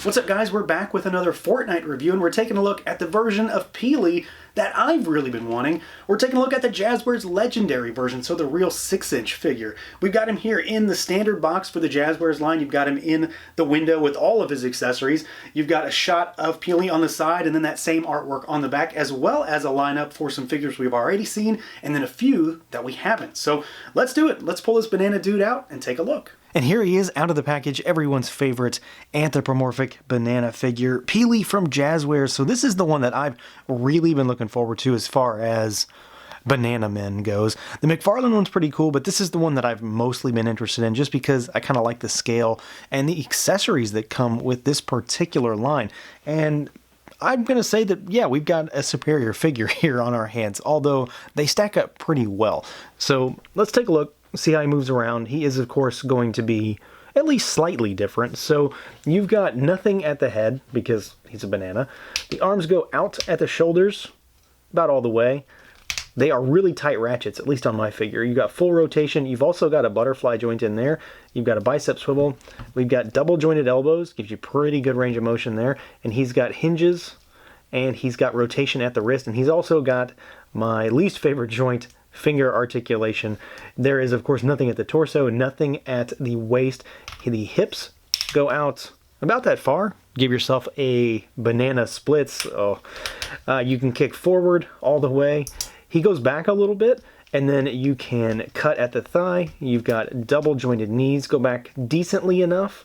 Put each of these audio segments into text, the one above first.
What's up, guys? We're back with another Fortnite review, and we're taking a look at the version of PEELY that I've really been wanting. We're taking a look at the Jazwares Legendary version, so the real 6-inch figure. We've got him here in the standard box for the Jazwares line. You've got him in the window with all of his accessories. You've got a shot of PEELY on the side, and then that same artwork on the back, as well as a lineup for some figures we've already seen, and then a few that we haven't. So let's do it. Let's pull this banana dude out and take a look. And here he is out of the package, everyone's favorite anthropomorphic banana figure, PEELY from Jazwares. So this is the one that I've really been looking forward to as far as Banana Men goes. The McFarlane one's pretty cool, but this is the one that I've mostly been interested in just because I kind of like the scale and the accessories that come with this particular line. And I'm going to say that, yeah, we've got a superior figure here on our hands, although they stack up pretty well. So let's take a look. See how he moves around. He is, of course, going to be at least slightly different. So you've got nothing at the head because he's a banana. The arms go out at the shoulders about all the way. They are really tight ratchets, at least on my figure. You've got full rotation. You've also got a butterfly joint in there. You've got a bicep swivel. We've got double jointed elbows. Gives you pretty good range of motion there. And he's got hinges and he's got rotation at the wrist. And he's also got my least favorite joint, finger articulation. There is, of course, nothing at the torso, nothing at the waist. The hips go out about that far. Give yourself a banana splits. You can kick forward all the way. He goes back a little bit, and then you can cut at the thigh. You've got double jointed knees, go back decently enough.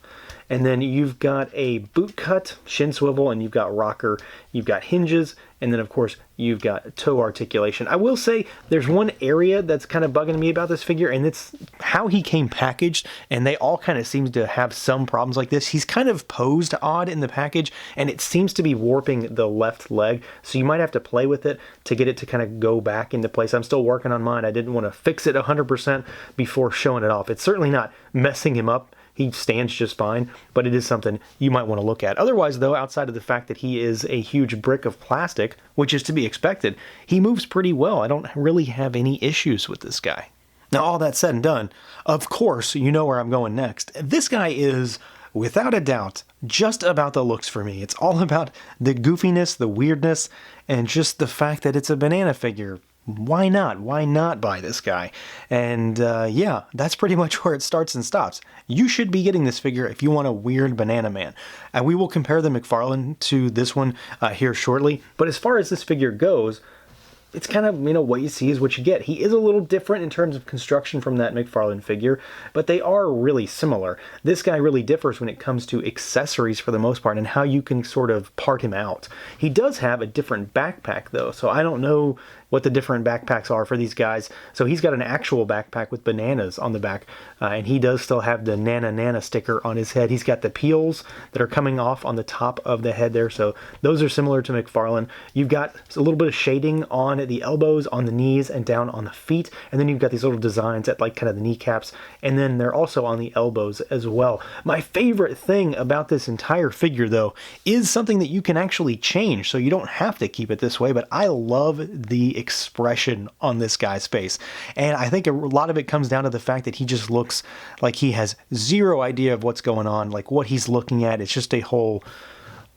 And then you've got a boot cut, shin swivel, and you've got rocker. You've got hinges, and then of course you've got toe articulation. I will say there's one area that's kind of bugging me about this figure, and it's how he came packaged, and they all kind of seem to have some problems like this. He's kind of posed odd in the package, and it seems to be warping the left leg, so you might have to play with it to get it to kind of go back into place. I'm still working on mine. I didn't want to fix it 100% before showing it off. It's certainly not messing him up. He stands just fine, but it is something you might want to look at. Otherwise, though, outside of the fact that he is a huge brick of plastic, which is to be expected, he moves pretty well. I don't really have any issues with this guy. Now, all that said and done, of course, you know where I'm going next. This guy is, without a doubt, just about the looks for me. It's all about the goofiness, the weirdness, and just the fact that it's a banana figure. Why not? Why not buy this guy? And yeah, that's pretty much where it starts and stops. You should be getting this figure if you want a weird banana man. And we will compare the McFarlane to this one here shortly. But as far as this figure goes, it's kind of, what you see is what you get. He is a little different in terms of construction from that McFarlane figure, but they are really similar. This guy really differs when it comes to accessories for the most part and how you can sort of part him out. He does have a different backpack though, so I don't know what the different backpacks are for these guys. So he's got an actual backpack with bananas on the back, and he does still have the Nana sticker on his head. He's got the peels that are coming off on the top of the head there, so those are similar to McFarlane. You've got a little bit of shading on the elbows, on the knees, and down on the feet, and then you've got these little designs at like kind of the kneecaps, and then they're also on the elbows as well. My favorite thing about this entire figure though is something that you can actually change, so you don't have to keep it this way, but I love the expression on this guy's face, and I think a lot of it comes down to the fact that he just looks like he has zero idea of what's going on, like what he's looking at. It's just a whole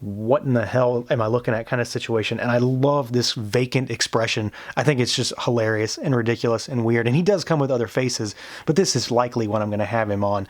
what in the hell am I looking at kind of situation, and I love this vacant expression. I think it's just hilarious and ridiculous and weird, and he does come with other faces, but this is likely what I'm going to have him on,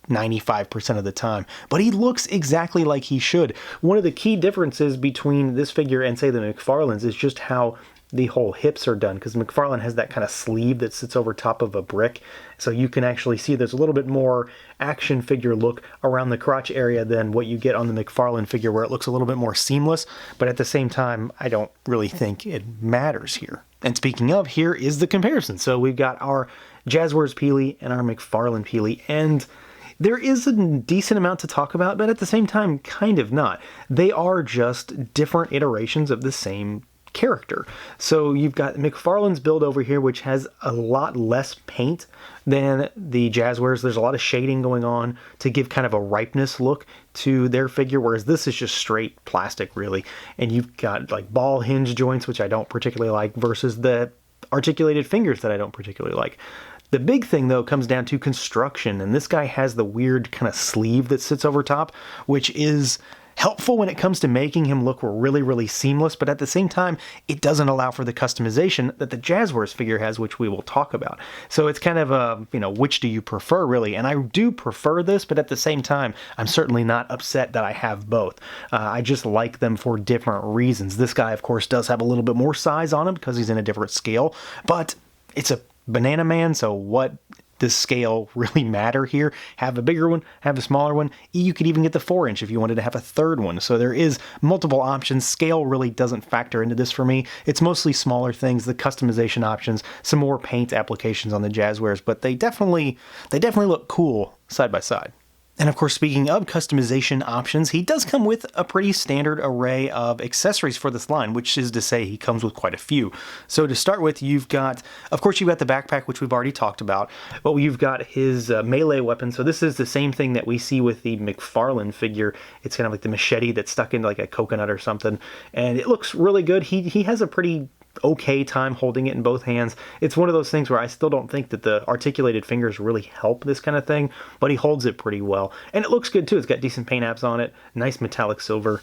95% of the time. But he looks exactly like he should. One of the key differences between this figure and, say, the McFarlane's is just how the whole hips are done, because McFarlane has that kind of sleeve that sits over top of a brick, so you can actually see there's a little bit more action figure look around the crotch area than what you get on the McFarlane figure, where it looks a little bit more seamless, but at the same time, I don't really think it matters here. And speaking of, here is the comparison. So we've got our Jazwares PEELY and our McFarlane PEELY, and there is a decent amount to talk about, but at the same time, kind of not. They are just different iterations of the same character. So you've got McFarlane's build over here, which has a lot less paint than the Jazwares. There's a lot of shading going on to give kind of a ripeness look to their figure, whereas this is just straight plastic, really. And you've got like ball hinge joints, which I don't particularly like, versus the articulated fingers that I don't particularly like. The big thing, though, comes down to construction, and this guy has the weird kind of sleeve that sits over top, which is helpful when it comes to making him look really, really seamless, but at the same time, it doesn't allow for the customization that the Jazwares figure has, which we will talk about. So it's kind of a, which do you prefer, really? And I do prefer this, but at the same time, I'm certainly not upset that I have both. I just like them for different reasons. This guy, of course, does have a little bit more size on him because he's in a different scale, but it's a Banana Man, so what does scale really matter here? Have a bigger one, have a smaller one. You could even get the 4-inch if you wanted to have a third one. So there is multiple options. Scale really doesn't factor into this for me. It's mostly smaller things, the customization options, some more paint applications on the Jazwares, but they definitely look cool side by side. And of course, speaking of customization options, he does come with a pretty standard array of accessories for this line, which is to say he comes with quite a few. So to start with, you've got the backpack, which we've already talked about, but you've got his melee weapon. So this is the same thing that we see with the McFarlane figure. It's kind of like the machete that's stuck into like a coconut or something, and it looks really good. He has a pretty okay time holding it in both hands. It's one of those things where I still don't think that the articulated fingers really help this kind of thing, but he holds it pretty well. And it looks good too. It's got decent paint apps on it, nice metallic silver,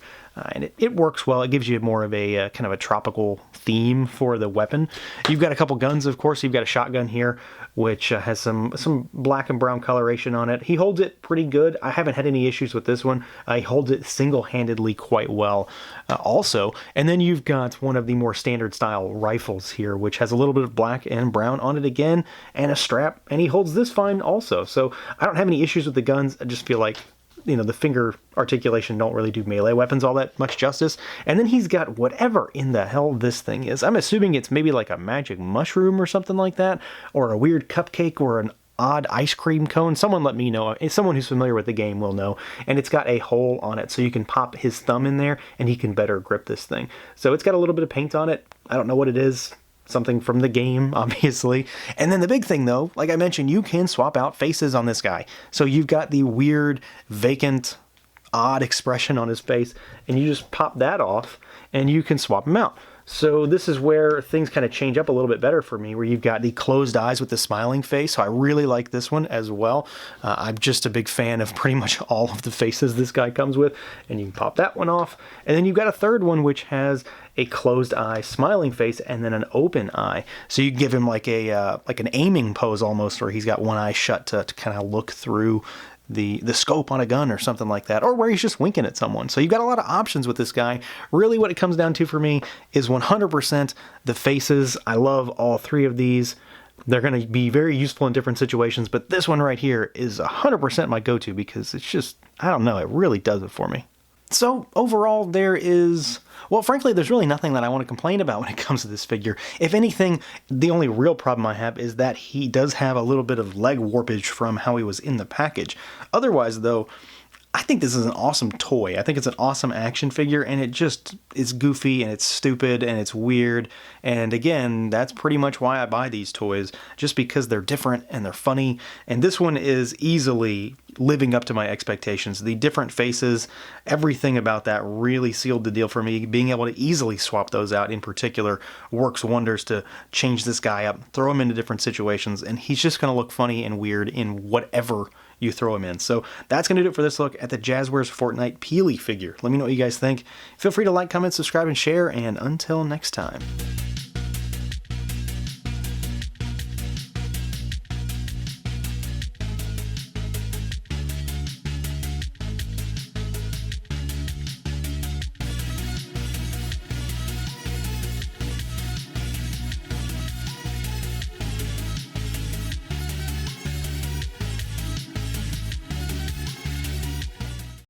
and it works well. It gives you more of a kind of a tropical theme for the weapon. You've got a couple guns, of course. You've got a shotgun here, which has some black and brown coloration on it. He holds it pretty good. I haven't had any issues with this one. He holds it single-handedly quite well also. And then you've got one of the more standard style rifles here, which has a little bit of black and brown on it again, and a strap, and he holds this fine also. So I don't have any issues with the guns. I just feel like the finger articulation don't really do melee weapons all that much justice. And then he's got whatever in the hell this thing is. I'm assuming it's maybe like a magic mushroom or something like that, or a weird cupcake or an odd ice cream cone. Someone let me know. Someone who's familiar with the game will know. And it's got a hole on it, so you can pop his thumb in there and he can better grip this thing. So it's got a little bit of paint on it. I don't know what it is. Something from the game, obviously. And then the big thing, though, like I mentioned, you can swap out faces on this guy. So you've got the weird, vacant, odd expression on his face, and you just pop that off, and you can swap him out. So this is where things kind of change up a little bit better for me, where you've got the closed eyes with the smiling face. So I really like this one as well. I'm just a big fan of pretty much all of the faces this guy comes with, and you can pop that one off. And then you've got a third one, which has a closed eye smiling face and then an open eye. So you give him like an aiming pose almost, where he's got one eye shut to kind of look through the scope on a gun or something like that, or where he's just winking at someone. So you've got a lot of options with this guy. Really what it comes down to for me is 100% the faces. I love all three of these. They're going to be very useful in different situations, but this one right here is 100% my go-to because it's just, I don't know, it really does it for me. So overall, frankly, there's really nothing that I want to complain about when it comes to this figure. If anything, the only real problem I have is that he does have a little bit of leg warpage from how he was in the package. Otherwise, though, I think this is an awesome toy. I think it's an awesome action figure, and it just is goofy, and it's stupid, and it's weird. And again, that's pretty much why I buy these toys, just because they're different and they're funny. And this one is easily living up to my expectations. The different faces, everything about that really sealed the deal for me. Being able to easily swap those out in particular works wonders to change this guy up, throw him into different situations, and he's just going to look funny and weird in whatever you throw him in. So that's going to do it for this look at the Jazwares Fortnite PEELY figure. Let me know what you guys think. Feel free to like, comment, subscribe, and share, and until next time.